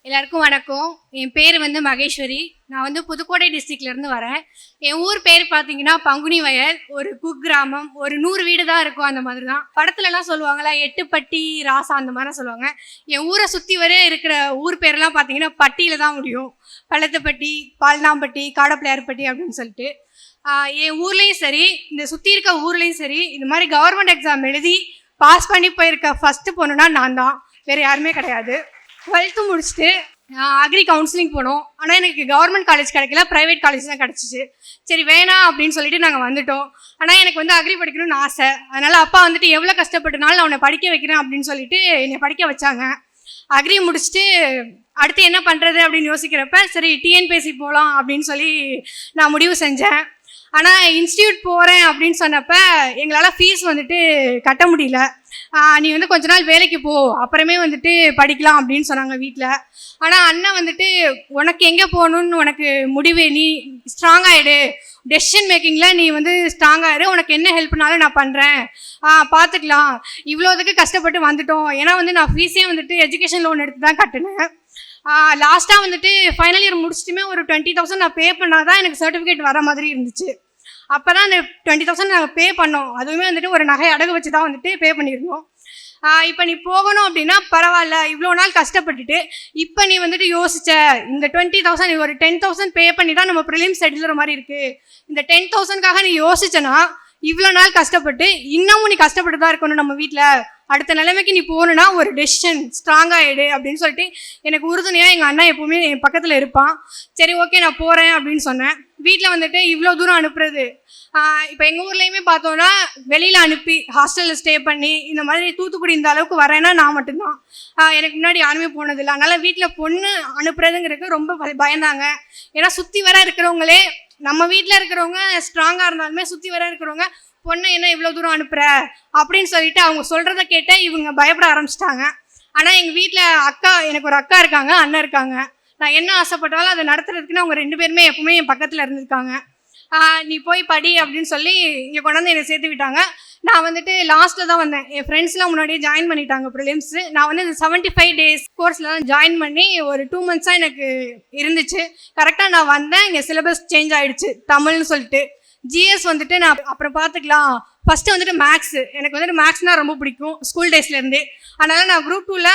எல்லாருக்கும் வணக்கம். என் பேர் மகேஸ்வரி. நான் புதுக்கோட்டை டிஸ்ட்ரிக்ட்லேருந்து வரேன். என் ஊர் பேர் பார்த்தீங்கன்னா பங்குனி வயல். ஒரு குக்கிராமம். ஒரு 100 வீடு தான் இருக்கும். அந்த மாதிரி தான் படத்துலலாம் சொல்லுவாங்களா, 8 பட்டி ராசா அந்த மாதிரி சொல்லுவாங்க. என் ஊரை சுற்றி வர இருக்கிற ஊர் பேரெல்லாம் பார்த்தீங்கன்னா பட்டியில் தான் முடியும். பள்ளத்துப்பட்டி, பால்நாம்பட்டி, காடப்பிள்ளையார்பட்டி அப்படின்னு சொல்லிட்டு என் ஊர்லேயும் சரி, இந்த சுற்றி இருக்க ஊர்லேயும் சரி, இந்த மாதிரி கவர்மெண்ட் எக்ஸாம் எழுதி பாஸ் பண்ணி போயிருக்க ஃபஸ்ட்டு பொண்ணுன்னா நான் தான், வேறு யாருமே கிடையாது. 12th முடிச்சுட்டு அக்ரி கவுன்சிலிங் போனோம். ஆனால் எனக்கு கவர்மெண்ட் காலேஜ் கிடைக்கல, ப்ரைவேட் காலேஜ் தான் கிடச்சிச்சு. சரி வேணாம் அப்படின்னு சொல்லிட்டு நாங்கள் வந்துட்டோம். ஆனால் எனக்கு அக்ரி படிக்கணும்னு ஆசை. அதனால் அப்பா எவ்வளோ கஷ்டப்பட்டனாலும் நான் உன்னை படிக்க வைக்கிறேன் அப்படின்னு சொல்லிட்டு என்னை படிக்க வச்சாங்க. அக்ரி முடிச்சுட்டு அடுத்து என்ன பண்ணுறது அப்படின்னு யோசிக்கிறப்ப சரி டிஎன்பிஎஸ்சி போகலாம் அப்படின்னு சொல்லி நான் முடிவு செஞ்சேன். ஆனால் இன்ஸ்டியூட் போகிறேன் அப்படின்னு சொன்னப்ப எங்களால் ஃபீஸ் கட்ட முடியல. நீ கொஞ்ச நாள் வேலைக்கு போ, அப்புறமே படிக்கலாம் அப்படின்னு சொன்னாங்க வீட்டில். ஆனால் அண்ணன் உனக்கு எங்கே போகணுன்னு உனக்கு முடிவு, நீ ஸ்ட்ராங்காகிடு, டெசிஷன் மேக்கிங்கில் நீ ஸ்ட்ராங்காகிடு, உனக்கு என்ன ஹெல்ப்னாலும் நான் பண்ணுறேன், பார்த்துக்கலாம், இவ்வளோதுக்கு கஷ்டப்பட்டு வந்துட்டோம். ஏன்னா நான் ஃபீஸே எஜுகேஷன் லோன் எடுத்து தான் கட்டினேன். லாஸ்ட்டாக ஃபைனல் இயர் முடிச்சுட்டுமே ஒரு 20,000 நான் பே பண்ணால் தான் எனக்கு சர்டிஃபிகேட் வர மாதிரி இருந்துச்சு. அப்போ தான் அந்த 20,000 நாங்கள் பே பண்ணோம். அதுவுமே ஒரு நகை அடகு வச்சு தான் பே பண்ணியிருந்தோம். இப்போ நீ போகணும் அப்படின்னா பரவாயில்ல, இவ்வளோ நாள் கஷ்டப்பட்டுட்டு இப்போ நீ யோசிச்ச இந்த 20,000 நீ ஒரு 10,000 பே பண்ணி தான் நம்ம ப்ரிலிம்ஸ் எழுதுகிற மாதிரி இருக்குது. இந்த 10,000க்காக நீ யோசிச்சனா இவ்வளோ நாள் கஷ்டப்பட்டு இன்னமும் நீ கஷ்டப்பட்டு தான் இருக்கணும். நம்ம வீட்டில் அடுத்த நிலைமைக்கு நீ போகணுன்னா ஒரு டெசிஷன் ஸ்ட்ராங்காகிடு அப்படின்னு சொல்லிட்டு எனக்கு உறுதுணையாக எங்கள் அண்ணா எப்போவுமே என் பக்கத்தில் இருப்பான். சரி ஓகே நான் போகிறேன் அப்படின்னு சொன்னேன். வீட்டில் இவ்வளோ தூரம் அனுப்புறது, இப்போ எங்கள் ஊர்லேயுமே பார்த்தோன்னா வெளியில் அனுப்பி ஹாஸ்டலில் ஸ்டே பண்ணி இந்த மாதிரி தூத்துக்குடி இந்த அளவுக்கு வரேன்னா நான் மட்டும்தான். எனக்கு முன்னாடி யாருமே போனதில்லை. அதனால் வீட்டில் பொண்ணு அனுப்புறதுங்கிறது ரொம்ப பயந்தாங்க. ஏன்னா சுற்றி வர இருக்கிறவங்களே, நம்ம வீட்டில் இருக்கிறவங்க ஸ்ட்ராங்காக இருந்தாலுமே சுற்றி வர இருக்கிறவங்க பொண்ணை என்ன இவ்வளோ தூரம் அனுப்புகிற அப்படின்னு சொல்லிட்டு அவங்க சொல்கிறத கேட்ட இவங்க பயப்பட ஆரம்பிச்சிட்டாங்க. ஆனால் எங்கள் வீட்டில் எனக்கு ஒரு அக்கா இருக்காங்க, அண்ணன் இருக்காங்க. நான் என்ன ஆசைப்பட்டாலும் அதை நடத்துறதுக்குன்னு அவங்க 2 பேருமே எப்பவுமே என் பக்கத்தில் இருந்திருக்காங்க. நீ போய் படி அப்படின்னு சொல்லி இங்கே கொண்டாந்து என்னை சேர்த்து விட்டாங்க. நான் லாஸ்ட்டில் தான் வந்தேன். என் ஃப்ரெண்ட்ஸ்லாம் முன்னாடியே ஜாயின் பண்ணிட்டாங்க ப்ரிலிம்ஸு. நான் 75 days கோர்ஸில் தான் ஜாயின் பண்ணி ஒரு 2 months எனக்கு இருந்துச்சு. கரெக்டாக நான் வந்தேன். இங்கே சிலபஸ் சேஞ்ச் ஆகிடுச்சு தமிழ்னு சொல்லிட்டு. ஜிஎஸ் நான் அப்புறம் பார்த்துக்கலாம். ஃபஸ்ட்டு மேக்ஸு, எனக்கு மேக்ஸ்னால் ரொம்ப பிடிக்கும் ஸ்கூல் டேஸ்லேருந்து. அதனால் நான் குரூப் 2ல்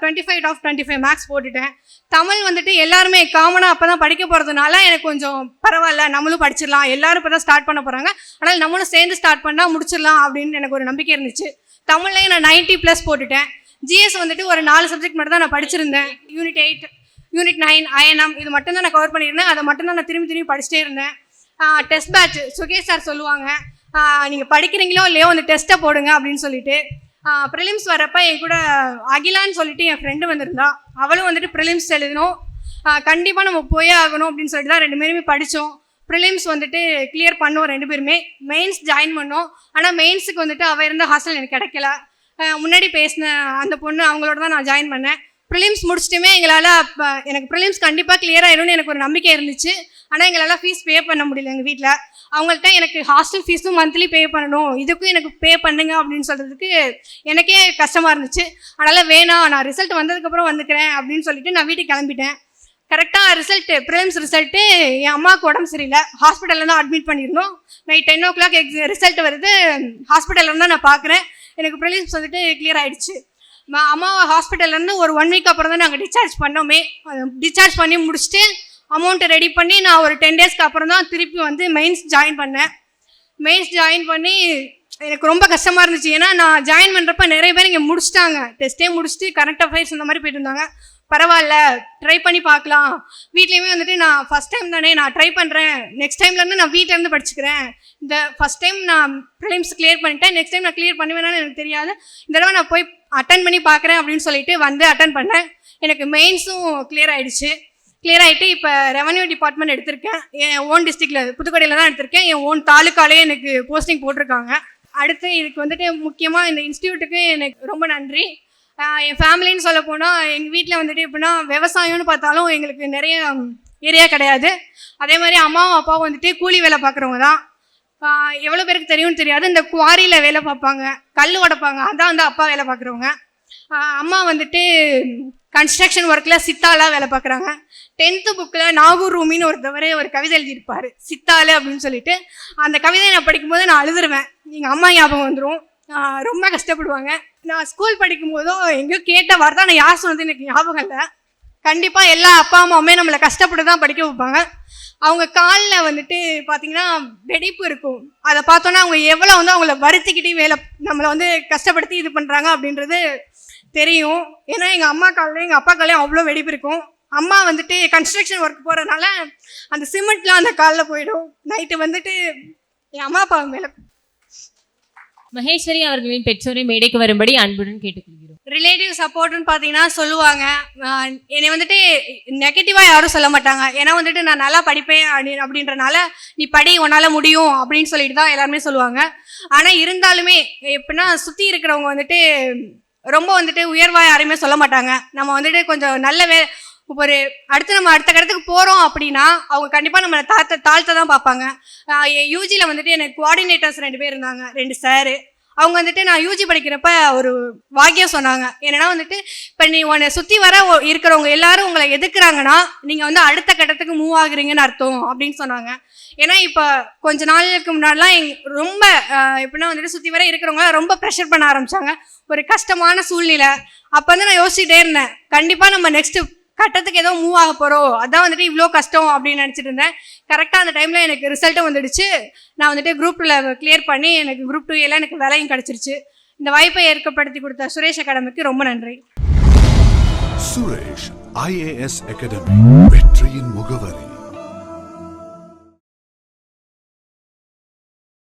25 out of 25 மேக்ஸ் போட்டுட்டேன். தமிழ் எல்லாருமே காமனாக அப்போ தான் படிக்க போகிறதுனால எனக்கு கொஞ்சம் பரவாயில்ல, நம்மளும் படிச்சிடலாம், எல்லோரும் இப்போ தான் ஸ்டார்ட் பண்ண போகிறாங்க, ஆனால் நம்மளும் சேர்ந்து ஸ்டார்ட் பண்ணால் முடிச்சிடலாம் அப்படின்னு எனக்கு ஒரு நம்பிக்கை இருந்துச்சு. தமிழ்லையும் நான் 90+ போட்டுட்டேன். ஜிஎஸ் ஒரு 4 சப்ஜெக்ட் மட்டும் தான் நான் படிச்சிருந்தேன். யூனிட் 8, யூனிட் 9, INM இது மட்டும் தான் நான் கவர் பண்ணியிருந்தேன். அதை மட்டும் தான் நான் திரும்பி படிச்சுட்டே இருந்தேன். டெஸ்ட் பேட்ச் சுகேஷ் சார் சொல்லுவாங்க, நீங்கள் படிக்கிறீங்களோ இல்லையோ அந்த டெஸ்ட்டை போடுங்க அப்படின்னு சொல்லிட்டு. ப்ரிலிம்ஸ் வரப்போ என் கூட அகிலான்னு சொல்லிட்டு என் ஃப்ரெண்டு வந்திருந்தா. அவளும் ப்ரிலிம்ஸ் எழுதணும், கண்டிப்பாக நம்ம போயே ஆகணும் அப்படின்னு சொல்லிட்டு தான் 2 பேருமே படித்தோம். ப்ரிலிம்ஸ் கிளியர் பண்ணோம் 2 பேருமே. மெயின்ஸ் ஜாயின் பண்ணோம். ஆனால் மெயின்ஸுக்கு அவள் இருந்த ஹாஸ்டல் எனக்கு கிடைக்கல. முன்னாடி பேசின அந்த பொண்ணு அவங்களோட தான் நான் ஜாயின் பண்ணேன். ப்ரிலிம்ஸ் முடிச்சுட்டுமே எங்களால் எனக்கு ப்ரிலிம்ஸ் கண்டிப்பாக கிளியர் ஆகிடும்னு எனக்கு ஒரு நம்பிக்கை இருந்துச்சு. ஆனால் எங்களால் ஃபீஸ் பே பண்ண முடியல. எங்கள் வீட்டில் அவங்கள்ட்ட எனக்கு ஹாஸ்டல் ஃபீஸும் மந்த்லி பே பண்ணணும், இதுக்கும் எனக்கு பே பண்ணுங்க அப்படின்னு சொல்கிறதுக்கு எனக்கே கஷ்டமாக இருந்துச்சு. அதனால் வேணாம், நான் ரிசல்ட் வந்ததுக்கப்புறம் வந்துக்கிறேன் அப்படின்னு சொல்லிட்டு நான் வீட்டுக்கு கிளம்பிட்டேன். கரெக்டாக ப்ரிலிம்ஸ் ரிசல்ட்டு என் அம்மாவுக்கு உடம்பு சரியில்லை, ஹாஸ்பிட்டலில் தான் அட்மிட் பண்ணியிருந்தோம். நைட் 10 o'clock ரிசல்ட் வருது. ஹாஸ்பிட்டலில் தான் நான் பார்க்குறேன். எனக்கு ப்ரிலிம்ஸ் கிளியர் ஆகிடுச்சு. அம்மாவை ஹாஸ்பிட்டல்லேருந்து ஒரு 1 week அப்புறம் தான் நாங்கள் டிஸ்சார்ஜ் பண்ணோமே. டிஸ்சார்ஜ் பண்ணி முடிச்சுட்டு அமௌண்ட்டை ரெடி பண்ணி நான் ஒரு 10 daysக்கு அப்புறம் தான் திருப்பி மெயின்ஸ் ஜாயின் பண்ணேன். மெயின்ஸ் ஜாயின் பண்ணி எனக்கு ரொம்ப கஷ்டமாக இருந்துச்சு. ஏன்னா நான் ஜாயின் பண்ணுறப்ப நிறைய பேர் இங்கே முடிச்சிட்டாங்க, டெஸ்ட்டே முடிச்சுட்டு கரண்ட் அஃபேர்ஸ் இந்த மாதிரி போயிட்டு இருந்தாங்க. பரவாயில்ல ட்ரை பண்ணி பார்க்கலாம். வீட்லேயுமே நான் ஃபஸ்ட் டைம் தானே, நான் ட்ரை பண்ணுறேன், நெக்ஸ்ட் டைம்லேருந்து நான் வீட்டிலேருந்து படிச்சுக்கிறேன். இந்த ஃபஸ்ட் டைம் நான் ப்ரிலிம்ஸ் கிளியர் பண்ணிட்டேன், நெக்ஸ்ட் டைம் நான் கிளியர் பண்ணுவேனான்னு எனக்கு தெரியாது, இந்த தடவை நான் போய் அட்டன் பண்ணி பார்க்குறேன் அப்படின்னு சொல்லிட்டு அட்டன் பண்ணேன். எனக்கு மெயின்ஸும் கிளியர் ஆகிடுச்சு. கிளியர் ஆகிட்டு இப்போ ரெவன்யூ டிபார்ட்மெண்ட் எடுத்திருக்கேன். என் ஓன் டிஸ்ட்ரிக்டில் புதுக்கோட்டையில் தான் எடுத்திருக்கேன். என் ஓன் தாலுக்காலே எனக்கு போஸ்டிங் போட்டிருக்காங்க. அடுத்து இதுக்கு முக்கியமாக இந்த இன்ஸ்டியூட்டுக்கு எனக்கு ரொம்ப நன்றி. என் ஃபேமிலின்னு சொல்ல போனால் எங்கள் வீட்டில் எப்படின்னா விவசாயம்னு பார்த்தாலும் எங்களுக்கு நிறைய ஏரியா கிடையாது. அதே மாதிரி அம்மாவும் அப்பாவும் கூலி வேலை பார்க்குறவங்க தான். எவ்வளோ பேருக்கு தெரியும்னு தெரியாது, இந்த குவாரியில் வேலை பார்ப்பாங்க, கல் உடைப்பாங்க, அதான் அப்பா வேலை பார்க்குறவங்க. அம்மா வந்துட்டு கன்ஸ்ட்ரக்ஷன் ஒர்க்கில் சித்தாலாக வேலை பார்க்குறாங்க. 10th புக்கில் நாகூர் ரூமின்னு ஒருத்தவர் ஒரு கவிதை எழுதியிருப்பார், சித்தாலு அப்படின்னு சொல்லிட்டு. அந்த கவிதையை நான் படிக்கும்போது நான் அழுதுருவேன். எங்கள் அம்மா ஞாபகம் வந்துடும், ரொம்ப கஷ்டப்படுவாங்க. நான் ஸ்கூல் படிக்கும்போதோ எங்கேயோ கேட்ட வார்த்தை நான் யார் சொன்னது எனக்கு ஞாபகம் இல்லை. கண்டிப்பாக எல்லா அப்பா அம்மாவுமே நம்மளை கஷ்டப்பட்டு தான் படிக்க வைப்பாங்க. அவங்க காலில் வந்துட்டு பார்த்தீங்கன்னா வெடிப்பு இருக்கும். அதை பார்த்தோன்னா அவங்க எவ்வளோ வந்து அவங்கள வருத்திக்கிட்டே நம்மளை வந்து கஷ்டப்படுத்தி இது பண்ணுறாங்க அப்படின்றது தெரியும். ஏன்னா எங்கள் அம்மா காலையும் எங்கள் அப்பா காலையும் அவ்வளோ வெடிப்பு இருக்கும். அம்மா வந்துட்டு கன்ஸ்ட்ரக்ஷன் ஒர்க் போகிறதுனால அந்த சிமெண்ட்லாம் அந்த காலில் போயிடும். நைட்டு வந்துட்டு என் அம்மா அப்பா மேலே. மகேஸ்வரி அவர்களின் பெற்றோரை மேடைக்கு வரும்படி அன்புடன் கேட்டுக்கொள்கிறோம். ரிலேட்டிவ் சப்போர்ட்னு பார்த்தீங்கன்னா சொல்லுவாங்க. என்னை வந்துட்டு நெகட்டிவாக யாரும் சொல்ல மாட்டாங்க. ஏன்னா வந்துட்டு நான் நல்லா படிப்பேன் அப்படின்றனால நீ படி, உன்னால் முடியும் அப்படின்னு சொல்லிட்டு தான் எல்லாருமே சொல்லுவாங்க. ஆனால் இருந்தாலுமே எப்படின்னா சுற்றி இருக்கிறவங்க வந்துட்டு ரொம்ப வந்துட்டு உயர்வாக யாரையுமே சொல்ல மாட்டாங்க. நம்ம வந்துட்டு கொஞ்சம் நல்ல ஒரு நம்ம அடுத்த கடத்துக்கு போகிறோம் அப்படின்னா அவங்க கண்டிப்பாக நம்மளை தாழ்த்த தான் பார்ப்பாங்க. யூஜியில் வந்துட்டு எனக்கு கோஆர்டினேட்டர்ஸ் 2 பேர் இருந்தாங்க, 2 சாரு. அவங்க வந்துட்டு நான் யூஜி படிக்கிறப்ப ஒரு வாக்கியம் சொன்னாங்க. என்னன்னா வந்துட்டு இப்போ நீ உன்னை சுற்றி வர இருக்கிறவங்க எல்லாரும் உங்களை எதுக்குறாங்கன்னா நீங்கள் வந்து அடுத்த கட்டத்துக்கு மூவ் ஆகுறீங்கன்னு அர்த்தம் அப்படின்னு சொன்னாங்க. ஏன்னா இப்போ கொஞ்ச நாளுக்கு முன்னாடிலாம் ரொம்ப எப்படின்னா வந்துட்டு சுற்றி வர இருக்கிறவங்க ரொம்ப ப்ரெஷர் பண்ண ஆரம்பித்தாங்க. ஒரு கஷ்டமான சூழ்நிலை. அப்போ வந்து நான் யோசிச்சுட்டே இருந்தேன், கண்டிப்பாக நம்ம நெக்ஸ்ட்டு கட்டத்துக்கு ஏதோ மூவ் ஆக போகிறோம், அதான் வந்துட்டு இவ்வளோ கஷ்டம் அப்படின்னு நினச்சிட்டு இருந்தேன். கரெக்டாக அந்த டைமில் எனக்கு ரிசல்ட்டும் வந்துடுச்சு. நான் வந்துட்டு குரூப் 2 கிளியர் பண்ணி எனக்கு குரூப் 2 எனக்கு வேலையும் கிடச்சிருச்சு. இந்த வாய்ப்பை ஏற்படுத்தி கொடுத்த சுரேஷ் அகாடமிக்கு ரொம்ப நன்றி. Suresh IAS Academy.